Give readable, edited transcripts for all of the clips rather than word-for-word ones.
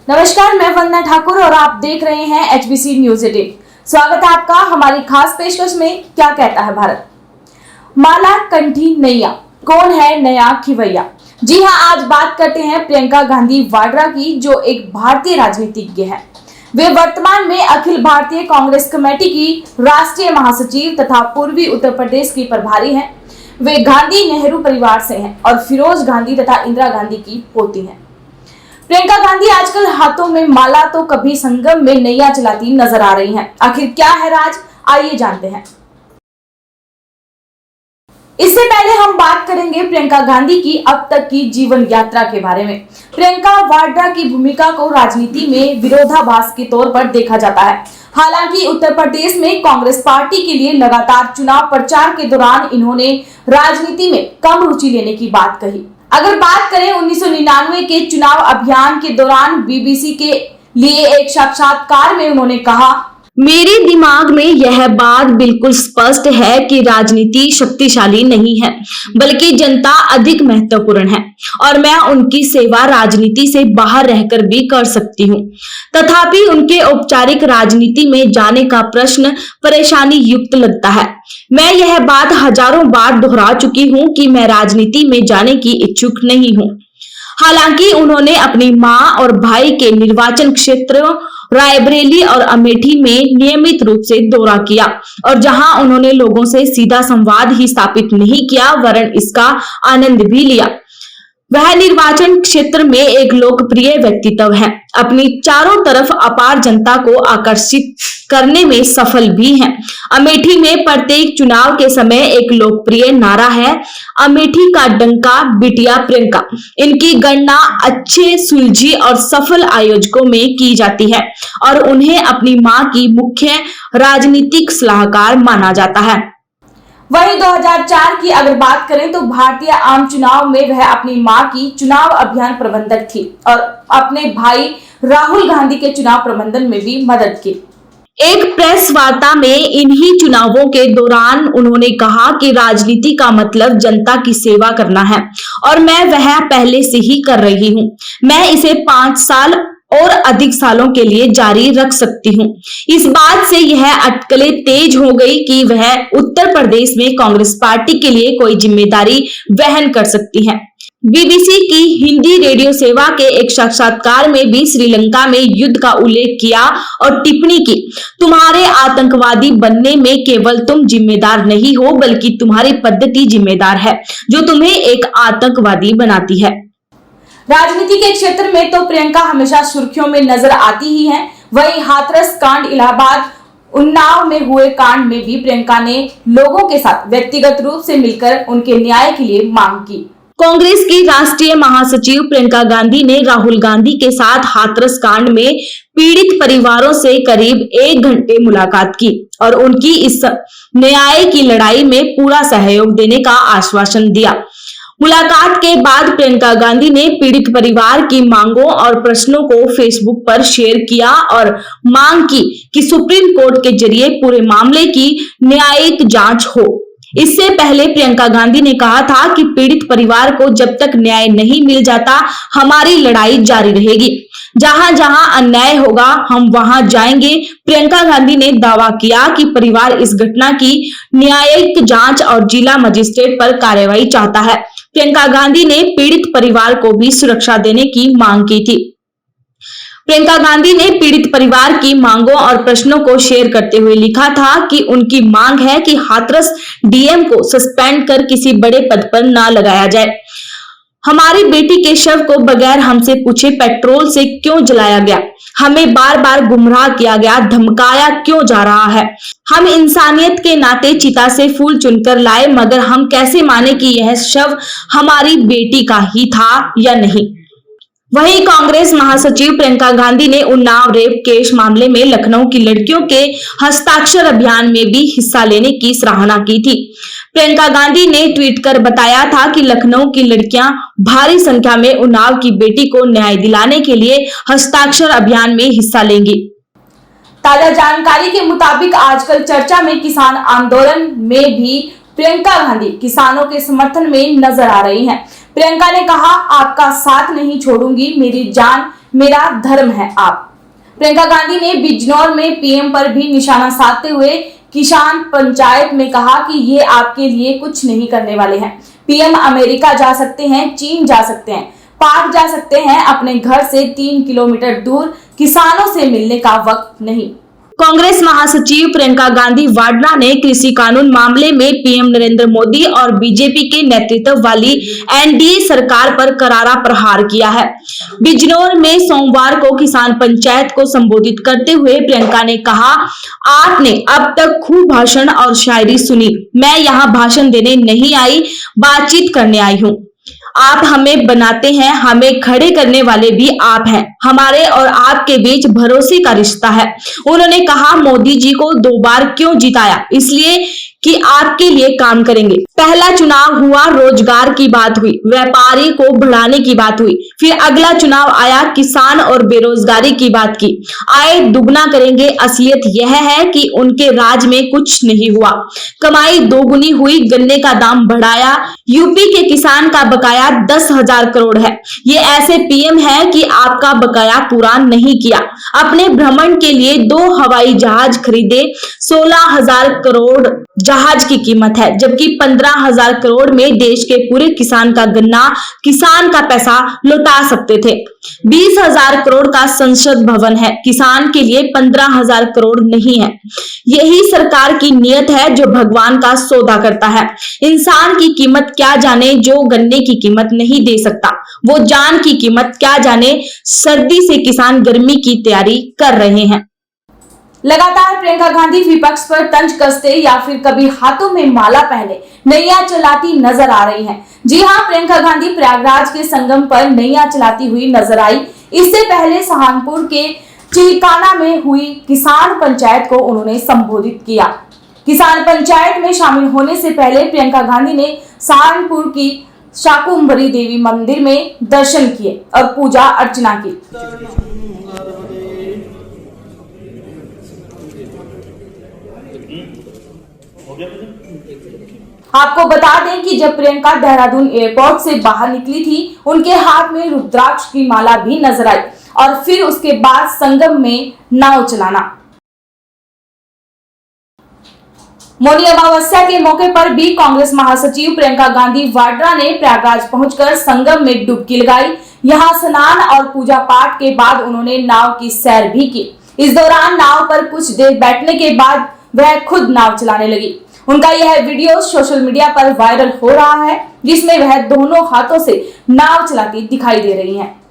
नमस्कार, मैं वंदना ठाकुर और आप देख रहे हैं एचबीसी न्यूज 18। स्वागत है आपका हमारी खास पेशकश में। क्या कहता है भारत, माला कंठी नैया, कौन है नया खिवैया। जी हां, आज बात करते हैं प्रियंका गांधी वाड्रा की, जो एक भारतीय राजनीतिज्ञ है। वे वर्तमान में अखिल भारतीय कांग्रेस कमेटी की राष्ट्रीय महासचिव तथा पूर्वी उत्तर प्रदेश की प्रभारी हैं। वे गांधी नेहरू परिवार से हैं और फिरोज गांधी तथा इंदिरा गांधी की पोती हैं। प्रियंका गांधी आजकल हाथों में माला तो कभी संगम में नैया चलाती नजर आ रही हैं। आखिर क्या है राज, आइए जानते हैं। इससे पहले हम बात करेंगे प्रियंका गांधी की अब तक की जीवन यात्रा के बारे में। प्रियंका वाड्रा की भूमिका को राजनीति में विरोधाभास के तौर पर देखा जाता है। हालांकि उत्तर प्रदेश में कांग्रेस पार्टी के लिए लगातार चुनाव प्रचार के दौरान इन्होंने राजनीति में कम रुचि लेने की बात कही। अगर बात करें 1999 के चुनाव अभियान के दौरान बीबीसी के लिए एक साक्षात्कार में उन्होंने कहा, मेरे दिमाग में यह बात बिल्कुल स्पष्ट है कि राजनीति शक्तिशाली नहीं है, बल्कि जनता अधिक महत्वपूर्ण है और मैं उनकी सेवा राजनीति से बाहर रहकर भी कर सकती हूँ। तथापि उनके औपचारिक राजनीति में जाने का प्रश्न परेशानी युक्त लगता है। मैं यह बात हजारों बार दोहरा चुकी हूँ कि मैं राजनीति में जाने की इच्छुक नहीं हूँ। हालांकि उन्होंने अपनी मां और भाई के निर्वाचन क्षेत्रों रायबरेली और अमेठी में नियमित रूप से दौरा किया और जहां उन्होंने लोगों से सीधा संवाद ही स्थापित नहीं किया वरन इसका आनंद भी लिया। वह निर्वाचन क्षेत्र में एक लोकप्रिय व्यक्तित्व है। अपनी चारों तरफ अपार जनता को आकर्षित करने में सफल भी हैं। अमेठी में प्रत्येक चुनाव के समय एक लोकप्रिय नारा है, अमेठी का डंका बिटिया प्रियंका। इनकी गणना अच्छे सुलझी और सफल आयोजकों में की जाती है और उन्हें अपनी मां की मुख्य राजनीतिक सलाहकार माना जाता है। वहीं 2004 की अगर बात करें तो भारतीय आम चुनाव में वह अपनी मां की चुनाव अभियान प्रबंधक थी और अपने भाई राहुल गांधी के चुनाव प्रबंधन में भी मदद की। एक प्रेस वार्ता में इन्हीं चुनावों के दौरान उन्होंने कहा कि राजनीति का मतलब जनता की सेवा करना है और मैं वह पहले से ही कर रही हूँ। मैं इसे 5 साल और अधिक सालों के लिए जारी रख सकती हूँ। इस बात से यह अटकलें तेज हो गई कि वह उत्तर प्रदेश में कांग्रेस पार्टी के लिए कोई जिम्मेदारी वहन कर सकती हैं। बीबीसी की हिंदी रेडियो सेवा के एक साक्षात्कार में भी श्रीलंका में युद्ध का उल्लेख किया और टिप्पणी की, तुम्हारे आतंकवादी बनने में केवल तुम जिम्मेदार नहीं हो बल्कि तुम्हारी पद्धति जिम्मेदार है जो तुम्हें एक आतंकवादी बनाती है। राजनीति के क्षेत्र में तो प्रियंका हमेशा सुर्खियों में नजर आती ही हैं। वहीं हाथरस कांड, इलाहाबाद, उन्नाव में हुए कांड में भी प्रियंका ने लोगों के साथ व्यक्तिगत रूप से मिलकर उनके न्याय के लिए मांग की। कांग्रेस की राष्ट्रीय महासचिव प्रियंका गांधी ने राहुल गांधी के साथ हाथरस कांड में पीड़ित परिवारों से करीब 1 घंटे मुलाकात की और उनकी इस न्याय की लड़ाई में पूरा सहयोग देने का आश्वासन दिया। मुलाकात के बाद प्रियंका गांधी ने पीड़ित परिवार की मांगों और प्रश्नों को फेसबुक पर शेयर किया और मांग की कि सुप्रीम कोर्ट के जरिए पूरे मामले की न्यायिक जांच हो। इससे पहले प्रियंका गांधी ने कहा था कि पीड़ित परिवार को जब तक न्याय नहीं मिल जाता हमारी लड़ाई जारी रहेगी। जहां जहां अन्याय होगा हम वहां जाएंगे। प्रियंका गांधी ने दावा किया कि परिवार इस घटना की न्यायिक जांच और जिला मजिस्ट्रेट पर कार्रवाई चाहता है। प्रियंका गांधी ने पीड़ित परिवार को भी सुरक्षा देने की मांग की थी। प्रियंका गांधी ने पीड़ित परिवार की मांगों और प्रश्नों को शेयर करते हुए लिखा था कि उनकी मांग है कि हाथरस डीएम को सस्पेंड कर किसी बड़े पद पर न लगाया जाए। हमारी बेटी के शव को बगैर हमसे पूछे पेट्रोल से क्यों जलाया गया? हमें बार बार गुमराह किया गया, धमकाया क्यों जा रहा है? हम इंसानियत के नाते चिता से फूल चुनकर लाए, मगर हम कैसे माने कि यह शव हमारी बेटी का ही था या नहीं? वहीं कांग्रेस महासचिव प्रियंका गांधी ने उन्नाव रेप केस मामले में लखनऊ की लड़कियों के हस्ताक्षर अभियान में भी हिस्सा लेने की सराहना की थी। प्रियंका गांधी ने ट्वीट कर बताया था कि लखनऊ की लड़कियां भारी संख्या में उन्नाव की बेटी को न्याय दिलाने के लिए हस्ताक्षर अभियान में हिस्सा लेंगी। ताजा जानकारी के मुताबिक आजकल चर्चा में किसान आंदोलन में भी प्रियंका गांधी किसानों के समर्थन में नजर आ रही हैं। प्रियंका ने कहा, आपका साथ नहीं छोड़ूंगी, मेरी जान मेरा धर्म है आप। प्रियंका गांधी ने बिजनौर में पीएम पर भी निशाना साधते हुए किसान पंचायत में कहा कि ये आपके लिए कुछ नहीं करने वाले हैं। पीएम अमेरिका जा सकते हैं, चीन जा सकते हैं, पाक जा सकते हैं, अपने घर से 3 किलोमीटर दूर किसानों से मिलने का वक्त नहीं। कांग्रेस महासचिव प्रियंका गांधी वाड्रा ने कृषि कानून मामले में पीएम नरेंद्र मोदी और बीजेपी के नेतृत्व वाली एनडीए सरकार पर करारा प्रहार किया है। बिजनौर में सोमवार को किसान पंचायत को संबोधित करते हुए प्रियंका ने कहा, आपने अब तक खूब भाषण और शायरी सुनी, मैं यहाँ भाषण देने नहीं आई, बातचीत करने आई हूँ। आप हमें बनाते हैं, हमें खड़े करने वाले भी आप हैं। हमारे और आपके बीच भरोसे का रिश्ता है। उन्होंने कहा, मोदी जी को 2 बार क्यों जिताया? इसलिए कि आपके लिए काम करेंगे। पहला चुनाव हुआ, रोजगार की बात हुई, व्यापारी को बढ़ाने की बात हुई। फिर अगला चुनाव आया, किसान और बेरोजगारी की बात की। आय दुगना करेंगे। असलियत यह है कि उनके राज में कुछ नहीं हुआ। कमाई दोगुनी हुई, गन्ने का दाम बढ़ाया। यूपी के किसान का बकाया 10,000 करोड़ है। ये ऐसे पीएम है कि आपका बकाया पूरा नहीं किया। अपने भ्रमण के लिए 2 हवाई जहाज खरीदे। 16,000 करोड़ जहाज की कीमत है, जबकि 15,000 करोड़ में देश के पूरे किसान का गन्ना, किसान का पैसा लौटा सकते थे। 20,000 करोड़ का संसद भवन है, किसान के लिए 15,000 करोड़ नहीं है। यही सरकार की नीयत है जो भगवान का सौदा करता है। इंसान की कीमत क्या जाने जो गन्ने की कीमत नहीं दे सकता, वो जान की कीमत क्या जाने सर्दी से किसान गर्मी की तैयारी कर रहे हैं। लगातार प्रियंका गांधी विपक्ष पर तंज कसते या फिर कभी हाथों में माला पहने नैया चलाती नजर आ रही हैं। जी हां, प्रियंका गांधी प्रयागराज के संगम पर नैया चलाती हुई नजर आई। इससे पहले सहारनपुर के चिलकाना में हुई किसान पंचायत को उन्होंने संबोधित किया। किसान पंचायत में शामिल होने से पहले प्रियंका गांधी ने सहारनपुर की शाकुंभरी देवी मंदिर में दर्शन किए और पूजा अर्चना की। आपको बता दें कि जब प्रियंका देहरादून एयरपोर्ट से बाहर निकली थी, उनके हाथ में रुद्राक्ष की माला भी नजर आई और फिर उसके बाद संगम में नाव चलाना। मौनी अमावस्या के मौके पर भी कांग्रेस महासचिव प्रियंका गांधी वाड्रा ने प्रयागराज पहुंचकर संगम में डुबकी लगाई। यहां स्नान और पूजा पाठ के बाद उन्होंने नाव की सैर भी की। इस दौरान नाव पर कुछ देर बैठने के बाद वह खुद नाव चलाने लगी। उनका यह वीडियो सोशल मीडिया पर वायरल हो रहा है, जिसमें वह दोनों हाथों से नाव चलाती दिखाई दे रही हैं।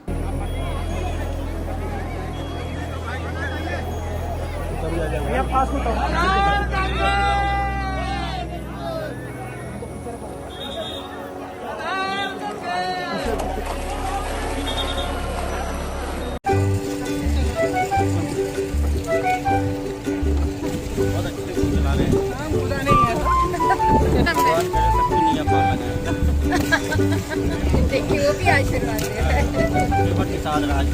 देखिए वो भी आशीर्वाद के साथ राज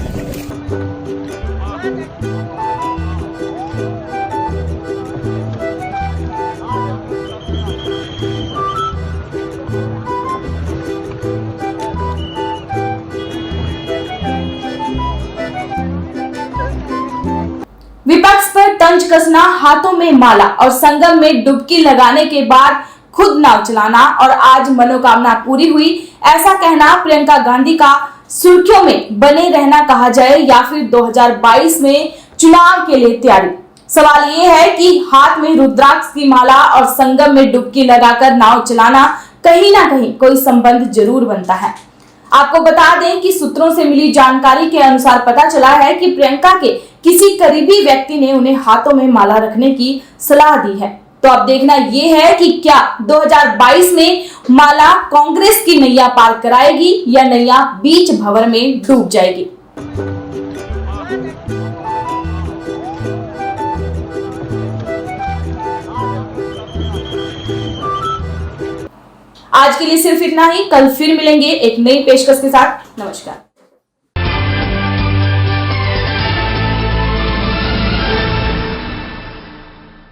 विपक्ष पर तंज कसना, हाथों में माला और संगम में डुबकी लगाने के बाद खुद नाव चलाना और आज मनोकामना पूरी हुई, ऐसा कहना प्रियंका गांधी का सुर्खियों में बने रहना कहा जाए या फिर 2022 में चुनाव के लिए तैयारी। सवाल ये है कि हाथ में रुद्राक्ष की माला और संगम में डुबकी लगाकर नाव चलाना कहीं ना कहीं कोई संबंध जरूर बनता है। आपको बता दें कि सूत्रों से मिली जानकारी के अनुसार पता चला है कि प्रियंका के किसी करीबी व्यक्ति ने उन्हें हाथों में माला रखने की सलाह दी है। तो अब देखना यह है कि क्या 2022 में माला कांग्रेस की नैया पार कराएगी या नैया बीच भंवर में डूब जाएगी। आज के लिए सिर्फ इतना ही। कल फिर मिलेंगे एक नई पेशकश के साथ। नमस्कार।